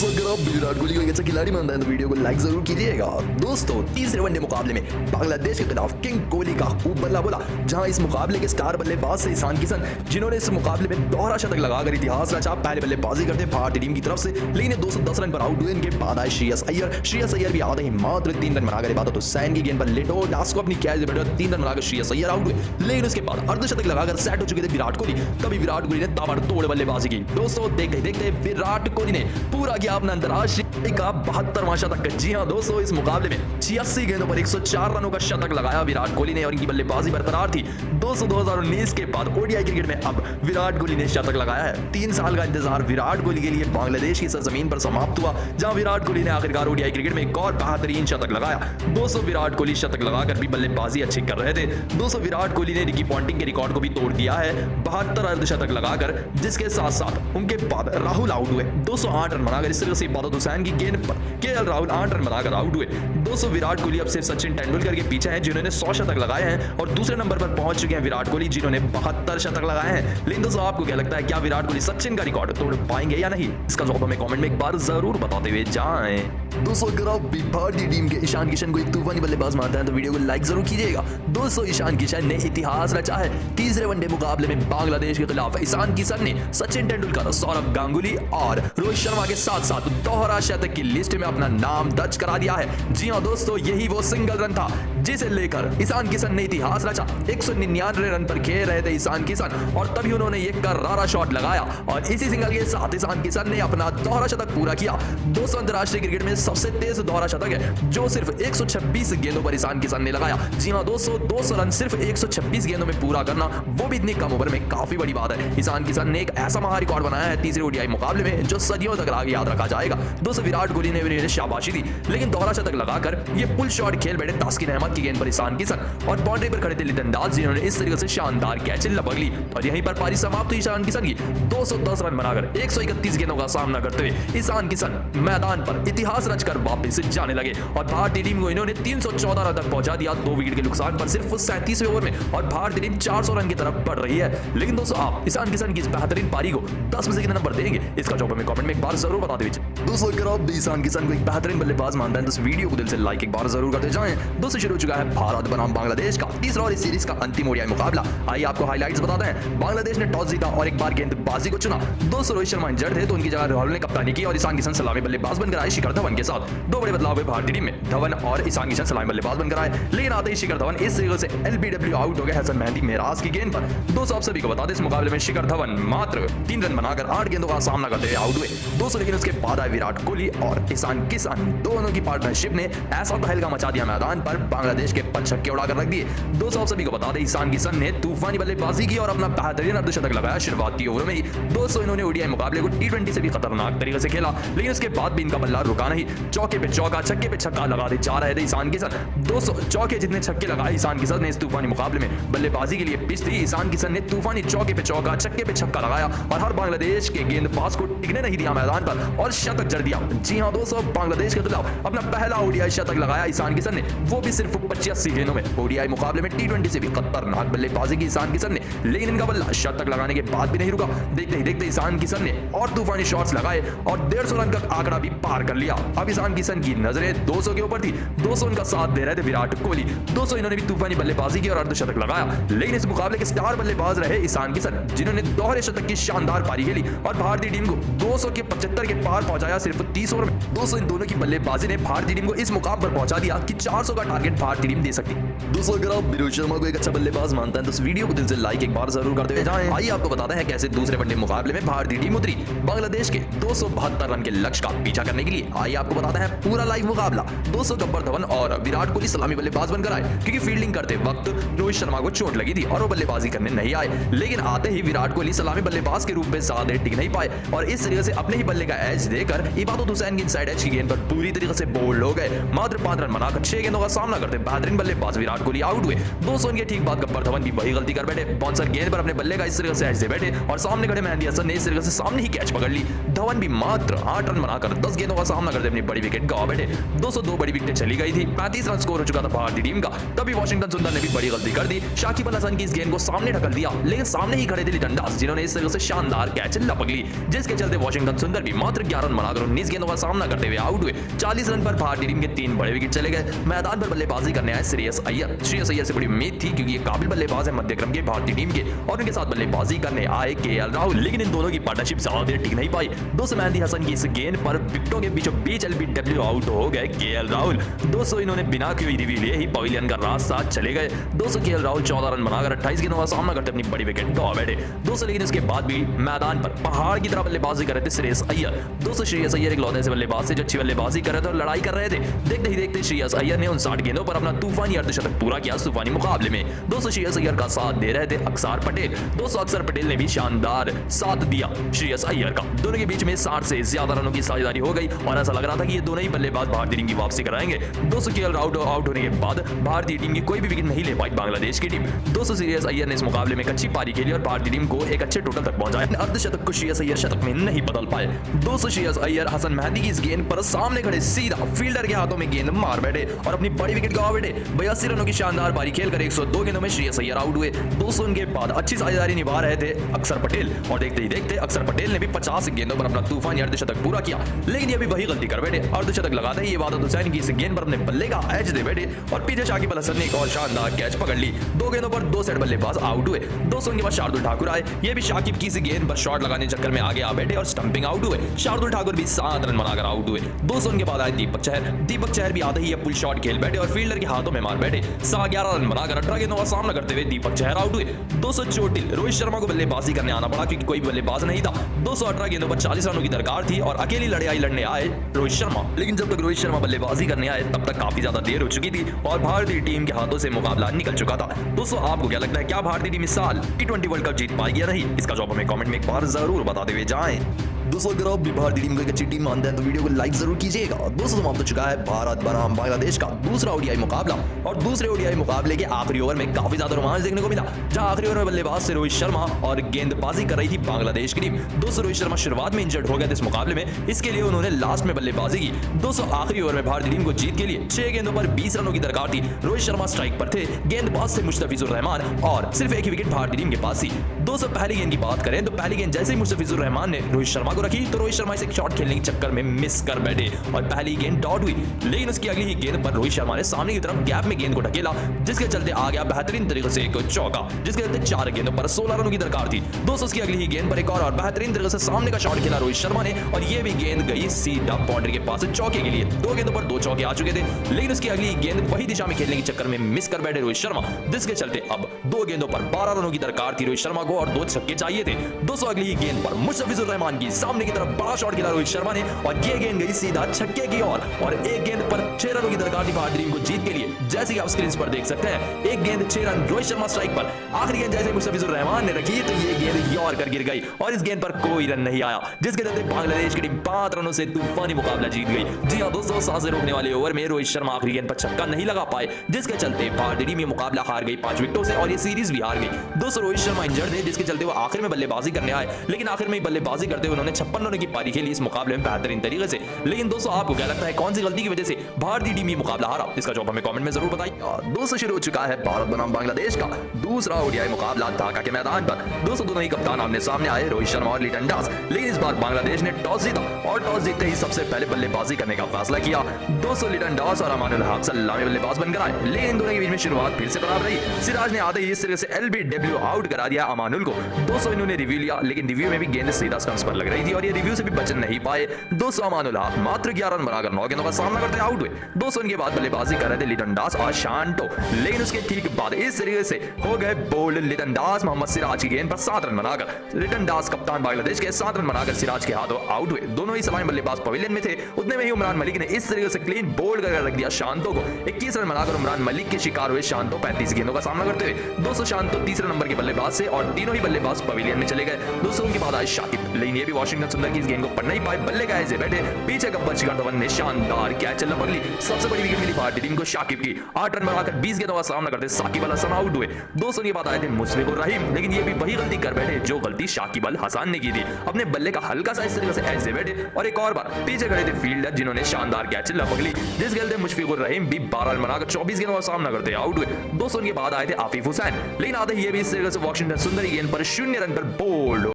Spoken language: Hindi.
दोस्तों अगर आप विराट कोहली को एक अच्छा खिलाड़ी मानते हैं तो वीडियो को लाइक जरूर कीजिएगा। दोस्तों तीसरे वनडे मुकाबले में बांग्लादेश के खिलाफ किंग कोहली का खूब बल्ला बोला, जहां इस मुकाबले के स्टार बल्लेबाज से ईशान किशन, जिन्होंने इस मुकाबले में दोहरा शतक लगाकर इतिहास रचा, पहले बल्लेबाजी करते भारतीय टीम की तरफ से, लेकिन 210 रन पर आउट हुए। इनके बाद आए श्रेयस अय्यर भी आते ही मात्र 3 रन बनाकर इबादत हुसैन की गेंद पर लेटो दास को अपनी कैच से बैठे 3 रन बनाकर श्रेयस अय्यर आउट हुए। लेकिन उसके बाद अर्धशतक लगाकर सेट हो चुके थे विराट कोहली। तभी विराट कोहली ने ताबड़तोड़ बल्लेबाजी की। दोस्तों देखते देखते विराट कोहली ने पूरा किया अपना अंतरराष्ट्रीय का 72वां शतक। जी हां दोस्तों, इस मुकाबले में 86 गेंदों पर 104 रनों का शतक लगाया विराट कोहली ने और इनकी बल्लेबाजी बरकरार थी। दोस्तों 2019 के बाद ओडीआई क्रिकेट में अब विराट कोहली ने शतक लगाया है। 3 साल का इंतजार विराट कोहली के लिए बांग्लादेश की सरजमीन पर समाप्त हुआ, जहां विराट कोहली ने आखिरकार ओडीआई क्रिकेट में एक और बेहतरीन शतक लगाया। दोस्तों विराट कोहली शतक लगाकर भी बल्लेबाजी अच्छी कर रहे थे। दोस्तों विराट कोहली ने रिकी पॉन्टिंग के रिकॉर्ड को भी तोड़ दिया है 72 अर्धशतक लगाकर, जिसके साथ साथ उनके बाद राहुल आउट हुए 208 रन बनाकर। इस तरह से इबादत हुसैन की गेंद पर केएल राहुल 8 रन बनाकर आउट हुए। दोस्तों विराट कोहली अब सिर्फ सचिन तेंदुलकर के पीछे हैं, जिन्होंने 100 शतक लगाए हैं, और दूसरे नंबर पर पहुंच चुके हैं विराट कोहली, जिन्होंने 72 शतक लगाए हैं। लेकिन दोस्तों आपको क्या लगता है, क्या विराट कोहली सचिन का रिकॉर्ड तोड़ पाएंगे या नहीं? इसका जवाब हमें कमेंट में एक बार जरूर बताते हुए जाएं। दोस्तों अगर आप भी भारतीय टीम के ईशान किशन को एक तूफानी बल्लेबाज मानते हैं तो वीडियो को लाइक जरूर कीजिएगा। दोस्तों ईशान किशन ने इतिहास रचा है। तीसरे वनडे मुकाबले में बांग्लादेश के खिलाफ ईशान किशन ने सचिन तेंदुलकर, सौरव गांगुली और रोहित शर्मा के साथ साथ दोहरा शतक की लिस्ट में अपना नाम दर्ज करा दिया है। जी हां दोस्तों, यही वो सिंगल रन था जिसे लेकर ईशान किशन ने इतिहास रचा। 199 रन पर खेल रहे थे ईशान किशन, और तभी उन्होंने एक करारा शॉट लगाया और इसी सिंगल के साथ ईशान किशन ने अपना दोहरा शतक पूरा किया। दोस्तों अंतरराष्ट्रीय क्रिकेट में सबसे तेज दोहरा शतक है, जो सिर्फ 126 गेंदों पर ईशान किशन ने लगाया। जी हां दोस्तों, 200 रन सिर्फ 126 गेंदों में पूरा करना, वो भी इतनी कम उम्र में, काफी बड़ी बात है। ईशान किशन ने एक ऐसा महा रिकॉर्ड बनाया है तीसरे ओडीआई मुकाबले में, जो सदियों तक आगे याद रखा जाएगा। दोस्तों विराट कोहली ने भी शाबाशी दी, लेकिन दोहरा शतक लगाकर ये पुल शॉट खेल बैठे तास्किन अहमद की गेंद पर ईशान किशन, और बाउंड्री पर खड़े थे लिटन दास, जिन्होंने इस तरीके से शानदार कैच लपक ली, और यहीं पर पारी समाप्त हुई ईशान किशन की। 210 रन बनाकर 131 गेंदों का सामना करते हुए ईशान किशन मैदान पर इतिहास रचकर वापस जाने लगे, और भारतीय टीम को इन्होंने 314 रन तक पहुंचा दिया 2 विकेट के नुकसान पर सिर्फ 37वें ओवर में, और भारतीय टीम 400 रन की तरफ बढ़ रही है। लेकिन दोस्तों आप ईशान किशन की इस बेहतरीन पारी को 10 में से कितने नंबर देंगे? इसका जवाब हमें कमेंट में एक बार जरूर बता दीजिए। दोस्तों अगर आप ईशान किशन को एक बेहतरीन बल्लेबाज मानते हैं तो इस वीडियो को दिल से लाइक एक बार जरूर करते जाएं। दोस्तों शुरू हो चुका है भारत बनाम बांग्लादेश का तीसरा और इस सीरीज का अंतिम ओडीआई मुकाबला। आइए आपको हाइलाइट्स बताते हैं। बांग्लादेश ने टॉस जीता और एक बार गेंदबाजी को चुना। दोस्तों रोहित शर्मा इंजर्ड थे, तो उनकी जगह राहुल ने कप्तानी की और ईशान किशन सलामी बल्लेबाज बनकर आए शिखर धवन के साथ। 2 बड़े बदलाव हुए भारतीय टीम में, धवन और ईशान किशन सलामी बल्लेबाज बनकर आए, लेकिन आते ही शिखर धवन इस तरीके से एलबीडब्ल्यू आउट हो गए हसन मेहंदी मेहराज की गेंद पर। दोस्तों आप सभी को बता दें, इस मुकाबले में शिखर धवन मात्र 3 रन बनाकर 8 गेंदों का सामना करते हुए आउट हुए। दोस्तों लेकिन उसके बाद आए विराट कोहली और ईशान किशन, दोनों की पार्टनरशिप ने ऐसा तहलका मचा दिया मैदान पर, बांग्लादेश के 5 छक्के उड़ाकर रख दिए। दोस्तों आप सभी को बता दें, ईशान किशन ने तूफानी बल्लेबाजी की और अपना बेहतरीन अर्धशतक लगाया शुरुआती ओवर में ही। दोस्तों इन्होंने ओडीआई मुकाबले को टी20 से भी खतरनाक तरीके से खेला, लेकिन उसके बाद भी इनका बल्ला रुका नहीं। चौके पे चौका, छक्के पे छक्का लगाते जा रहे थे ईशान किशन। दोस्तों चौके जितने छक्के लगाए ईशान किशन ने इस तूफानी मुकाबले में, बल्लेबाजी के लिए पिच थी। ईशान किशन ने तूफानी चौके पे चौका, छक्के पे छक्का लगाया और हर बांग्लादेश के गेंदबाज को टिकने नहीं दिया मैदान पर और शतक जड़ दिया। जी हां दोस्तों, बांग्लादेश के खिलाफ अपना पहला ओडीआई शतक लगाया ईशान किशन ने, वो भी सिर्फ 85 गेंदों में। ओडीआई मुकाबले में टी20 से भी खतरनाक बल्लेबाजी की ईशान किशन ने, लेकिन इनका बल्ला शतक लगाने के बाद भी नहीं रुका। देखते ही देखते ईशान किशन ने और तूफानी शॉट्स लगाए और 150 रन का आंकड़ा भी पार कर लिया। अब ईशान किशन की नजरें 200 के ऊपर थी। 200 उनका साथ दे रहे थे विराट कोहली। दोस्तों इन्होंने भी तूफानी बल्लेबाजी की और अर्धशतक लगाया, लेकिन इस मुकाबले के स्टार बल्लेबाज रहे ईशान किशन, जिन्होंने दोहरे शतक की शानदार पारी खेली और भारतीय टीम को 200 के 75 के पार पहुंचाया सिर्फ 30 ओवर में। दोस्तों इन दोनों की बल्लेबाजी ने भारतीय टीम को इस मुकाम पर पहुंचा दिया कि 400 का टारगेट भारतीय टीम दे सकती। दोस्तों अगर आप रोहित शर्मा को एक अच्छा बल्लेबाज मानते हैं तो इस वीडियो को दिल से लाइक एक बार जरूर करते हुए जाएं। आइए आपको बताते हैं कैसे दूसरे वनडे मुकाबले में भारतीय टीम उतरी बांग्लादेश के 272 रन के लक्ष्य का पीछा करने के लिए। आइए आपको बताते हैं पूरा लाइव मुकाबला। दोस्तों गब्बर धवन और विराट कोहली सलामी बल्लेबाज बनकर आए, क्योंकि फील्डिंग करते वक्त रोहित शर्मा को चोट लगी थी और वो बल्लेबाजी करने नहीं आए। लेकिन आते ही विराट कोहली सलामी बल्लेबाज के रूप में ज्यादा देर टिक नहीं पाए और इस तरीके से अपने ही बल्ले का एज देकर इबादत हुसैन की इनसाइड एज की गेंद पर पूरी तरीके से बोल्ड हो गए। मात्र 5 रन बनाकर 6 गेंदों का सामना करते बेहतरीन बल्लेबाज विराट कोहली आउट हुए। दोस्तों इनके ठीक बाद गब्बर धवन भी वही गलती कर बैठे, बाउंसर गेंद पर अपने बल्ले का इस तरीके से एज दे बैठे और सामने खड़े मेहंदी हसन ने इस तरीके से सामने ही कैच पकड़ ली। धवन भी मात्र 8 रन बनाकर 10 गेंदों का सामना करते अपनी बड़ी विकेट गवा बैठे। 202 बड़ी विकेट चली गई थी, 35 रन स्कोर हो चुका था भारतीय टीम का। तभी वाशिंगटन सुंदर ने भी बड़ी गलती कर दी, शाकिब अल हसन की इस गेंद को सामने ढकल दिया, लेकिन सामने ही खड़े थे लिटन दास, जिन्होंने इस तरीके से शानदार कैच लपक ली, जिसके चलते वाशिंगटन सुंदर भी मात्र 11 रन बनाकर 19 गेंदों का सामना करते हुए आउट हुए। 40 रन पर भारतीय टीम के 3 बड़े विकेट चले गए। मैदान पर बल्लेबाजी करने आए श्रेयस अय्यर। श्रेयस अय्यर से बड़ी उम्मीद थी क्योंकि ये काबिल बल्लेबाज है मध्यक्रम के भारतीय टीम के, और उनके साथ बल्लेबाजी करने आए केएल राहुल, लेकिन इन दोनों की पार्टनरशिप ज्यादा देर टिक नहीं पाई। दोस्तों मेहदी हसन की इस गेंद पर विकेटों के बीचों बीच एलबीडब्ल्यू आउट हो गए केएल राहुल। दोस्तों इन्होंने बिना कोई रिव्यू लिए ही पवेलियन का रास्ता चले गए। दोस्तों केएल राहुल 14 रन बनाकर 28 गेंदों का सामना करते अपनी बड़ी विकेट गंवा बैठे। दोस्तों लेकिन इसके बाद भी मैदान पर पहाड़ की तरह बल्लेबाजी कर रहे थे श्रेयस अय्यर। दोस्तों श्रेयस अय्यर एक लौते से बल्लेबाज थे जो अच्छी बल्लेबाजी कर रहे थे और लड़ाई कर रहे थे। देखते ही देखते श्रेयस अय्यर ने 59 गेंदों पर अपना तूफानी अर्धशतक पूरा किया तूफानी मुकाबले में। दोस्तों श्रेयस अय्यर का साथ दे रहे थे अक्षर पटेल। दोस्तों अक्षर पटेल ने भी शानदार साथ दिया श्रेयस अय्यर का। दोनों के बीच में 60 से ज्यादा रनों की साझेदारी हो गई और ऐसा लग रहा था कि ये दोनों ही बल्लेबाज भारतीय टीम की वापसी कराएंगे। दोस्तों केएल राहुल आउट होने के बाद भारतीय टीम की कोई भी विकेट नहीं ले पाई बांग्लादेश की टीम। दोस्तों श्रेयस अय्यर ने इस मुकाबले में एक अच्छी पारी खेली और भारतीय टीम को एक अच्छे टोटल तक पहुंचाया। अर्धशतक को श्रेयस अय्यर शतक में नहीं बदल पाए। दोस्तों श्रेयस अय्यर हसन मेहदी की इस गेंद पर सामने खड़े सीधा फील्डर के हाथों में गेंद मार बैठे और अपनी बड़ी विकेट गंवा बैठे। 82 रनों की शानदार पारी खेलकर 102 गेंदों में श्रेयस अय्यर आउट हुए। दोस्तों उनके बाद अच्छी साझेदारी निभा रहे थे अक्षर पटेल और देखते ही देखते अक्षर पटेल ने भी 50 गेंदों पर अपना तूफानी अर्धशतक पूरा किया, लेकिन ये भी वही गलती कर बैठे। अर्धशतक लगाते ही इबादत हुसैन की इस गेंद पर अपने बल्ले का एज दे बैठे और पीछे शाकिब अल हसन ने एक और शानदार कैच पकड़ ली। 2 गेंदों पर 2 सेट बल्लेबाज आउट हुए। दोस्तों उनके बाद शार्दुल ठाकुर आए। ये भी शाकिब की इस गेंद पर शॉट लगाने चक्कर में आगे आ बैठे और स्टंपिंग आउट हुए। शार्दुल ठाकुर भी 7 रन बनाकर आउट हुए। दोस्तों उनके बाद आए दीपक चहर। दीपक चहर भी आते ही पुल शॉट खेल बैठे और फील्डर के हाथों में मार बैठे। 11 रन बनाकर 18 गेंदों का सामना करते हुए दीपक चहर आउट हुए। दोस्तों चोटिल रोहित शर्मा को बल्लेबाजी करने आना पड़ा क्योंकि कोई बल्लेबाज नहीं था। 218 गेंदों पर 40 रनों की दरकार थी और अकेली लड़ाई लड़ने आए रोहित शर्मा, लेकिन जब तक रोहित शर्मा बल्लेबाजी करने आए तब तक काफी ज्यादा देर हो चुकी थी और भारतीय टीम के हाथों से मुकाबला निकल चुका था। दोस्तों आपको क्या लगता है, क्या भारतीय टीम इस साल T20 वर्ल्ड कप जीत पाएगी या नहीं? इसका जवाब हमें कमेंट में एक बार जरूर बताते हुए जाएं। दोस्तों अगर आप भी भारतीय टीम को एक अच्छी टीम मानते हैं तो वीडियो को लाइक जरूर कीजिएगा। दोस्तों समाप्त हो चुका है भारत बनाम बांग्लादेश का दूसरा ओडीआई मुकाबला और दूसरे ओडीआई मुकाबले के आखिरी ओवर में काफी ज्यादा रोमांच देखने को मिला, जहां आखिरी ओवर में बल्लेबाज से रोहित शर्मा और गेंदबाजी कर रही थी बांग्लादेश की टीम। दोस्तों रोहित शर्मा शुरुआत में इंजर्ड हो गए थे इस मुकाबले में, इसके लिए उन्होंने लास्ट में बल्लेबाजी की। दोस्तों आखिरी ओवर में भारतीय टीम को जीत के लिए 6 गेंदों पर 20 रनों की दरकार थी। रोहित शर्मा स्ट्राइक पर थे, गेंदबाज से मुस्तफिजुर रहमान और सिर्फ एक ही विकेट भारतीय टीम के पास थी। दोस्तों पहली गेंद की बात करें तो पहली गेंद जैसे ही मुस्तफिजुर रहमान ने रोहित शर्मा को रखी तो रोहित शर्मा एक शॉट खेलने के चक्कर में मिस कर बैठे और पहली गेंद डॉट हुई, लेकिन उसकी अगली ही गेंद पर रोहित शर्मा ने सामने की तरफ गैप में गेंद को ढकेला, जिसके चलते आ गया बेहतरीन तरीके से एक चौका, जिसके चलते 4 गेंदों पर 16 रनों की दरकार थी। दोस्तों उसकी अगली ही गेंद पर एक और बेहतरीन तरीके से सामने का शॉट खेला रोहित शर्मा ने और ये भी गेंद गई सीधा बाउंड्री के पास चौके के लिए। 2 गेंदों पर 2 चौके आ चुके थे, लेकिन उसकी अगली गेंद वही दिशा में खेलने के चक्कर में मिस कर बैठे रोहित शर्मा, जिसके चलते अब 2 गेंदों पर 12 रनों की दरकार थी रोहित शर्मा को और 2 छक्के चाहिए थे। दोस्तों अगली ही गेंद पर मुस्तफिजुर रहमान की सामने की तरफ बड़ा शॉट खेला रोहित शर्मा ने और ये गेंद गई सीधा छक्के की ओर और एक गेंद पर 6 रनों की दरकार थी भारतीय टीम को जीत के लिए। जैसे कि आप स्क्रीन पर देख सकते हैं, एक गेंद 6 रन रोहित शर्मा स्ट्राइक पर, आखिरी गेंद जैसे मुस्तफिजुर रहमान ने रखी तो ये गेंद यौर कर गिर गई और इस गेंद पर कोई रन नहीं आया, जिसके चलते बांग्लादेश की टीम 5 रनों से तूफानी मुकाबला जीत गई। जी हां दोस्तों, सांसें रोकने वाले ओवर में रोहित शर्मा आखिरी गेंद पर छक्का नहीं लगा पाए, जिसके चलते भारतीय टीम ये मुकाबला हार गई 5 विकेटों से और ये सीरीज भी हार गई। दोस्तों रोहित शर्मा इंजर्ड थे, जिसके चलते वो आखिर में बल्लेबाजी करने आए, लेकिन आखिर में बल्लेबाजी करते हुए उन्होंने 56 रनों की पारी खेली इस मुकाबले में बेहतरीन तरीके से। लेकिन दोस्तों आपको क्या लगता है, कौन सी गलती की वजह से भारतीय टीम ये मुकाबला हारा? इसका जवाब हमें कमेंट में जरूर बताइए। दोस्तों शुरू हो चुका है भारत बनाम बांग्लादेश का दूसरा ओडीआई मुकाबला ढाका के मैदान पर। दोस्तों दोनों ही कप्तान आमने सामने आए, रोहित शर्मा और लिटन दास, लेकिन इस बार बांग्लादेश ने टॉस जीता और टॉस जीतते ही सबसे पहले बल्लेबाजी करने का फैसला किया। दोस्तों लिटन दास और अमानुल हक सलामी बल्लेबाज बनकर आए, लेकिन दोनों के बीच में शुरुआत फिर से खराब रही। सिराज ने आते ही इस तरह से एलबीडब्ल्यू आउट करा दिया अमानुल को। दोस्तों इन्होंने रिव्यू लिया, लेकिन रिव्यू में भी गेंद सीधा स्टंप्स पर लग रही थी और ये रिव्यू से भी बच नहीं पाए। दोस्तों अमानुल हक मात्र 11 रन बनाकर 9 गेंदों का सामना करते आउट हुए। दोस्तों इनके बाद बल्लेबाजी कर रहे थे लिटन दास और शांतो, लेकिन उसके ठीक बाद इस तरीके से हो गए बोल्ड लिटन दास मोहम्मद सिराज की गेंद पर 7 रन बनाकर। लिटन दास कप्तान बांग्लादेश के 7 रन बनाकर सिराज के हाथों आउट हुए। दोनों ही सलामी बल्लेबाज पवेलियन में थे, उतने में ही उमरान मलिक ने इस तरीके से क्लीन बोल्ड कर रख दिया शांतो को। 21 रन बनाकर उमरान मलिक के शिकार हुए शांतो 35 गेंदों का सामना करते हुए। दोस्तों शांतो तीसरे नंबर के बल्लेबाज से और तीनों ही बल्लेबाज पवेलियन में चले गए। दोस्तों उनके बाद आए शाकिब, लेकिन ये भी वाशिंगटन सुंदर की इस गेंद को पढ़ नहीं पाए, बल्ले का ऐसे बैठे, पीछे गब्बर शिखर धवन ने शानदार कैच लपक ली। सबसे बड़ी विकेट मिली भारतीय टीम को शाकिब की, 8 रन बनाकर 20 गेंदों का सामना करते साकिब अल हसन आउट हुए। दोस्तों के बाद आए थे मुशफिकुर रहीम, लेकिन ये भी वही गलती कर बैठे जो गलती शाकिब अल हसन ने की थी। अपने बल्ले का हल्का सा इस तरीके से ऐसे बैठे और एक और बार पीछे खड़े थे फील्डर, जिन्होंने शानदार कैच लपक ली, जिस खेलते मुशफिकुर रहीम भी 12 रन बनाकर 24 गेंदों का सामना करते आउट हुए। दोस्तों के बाद आए थे आफिफ हुसैन, लेकिन आते ही ये भी इस तरीके से वाशिंगटन सुंदर की गेंद पर 0 रन पर बोल्ड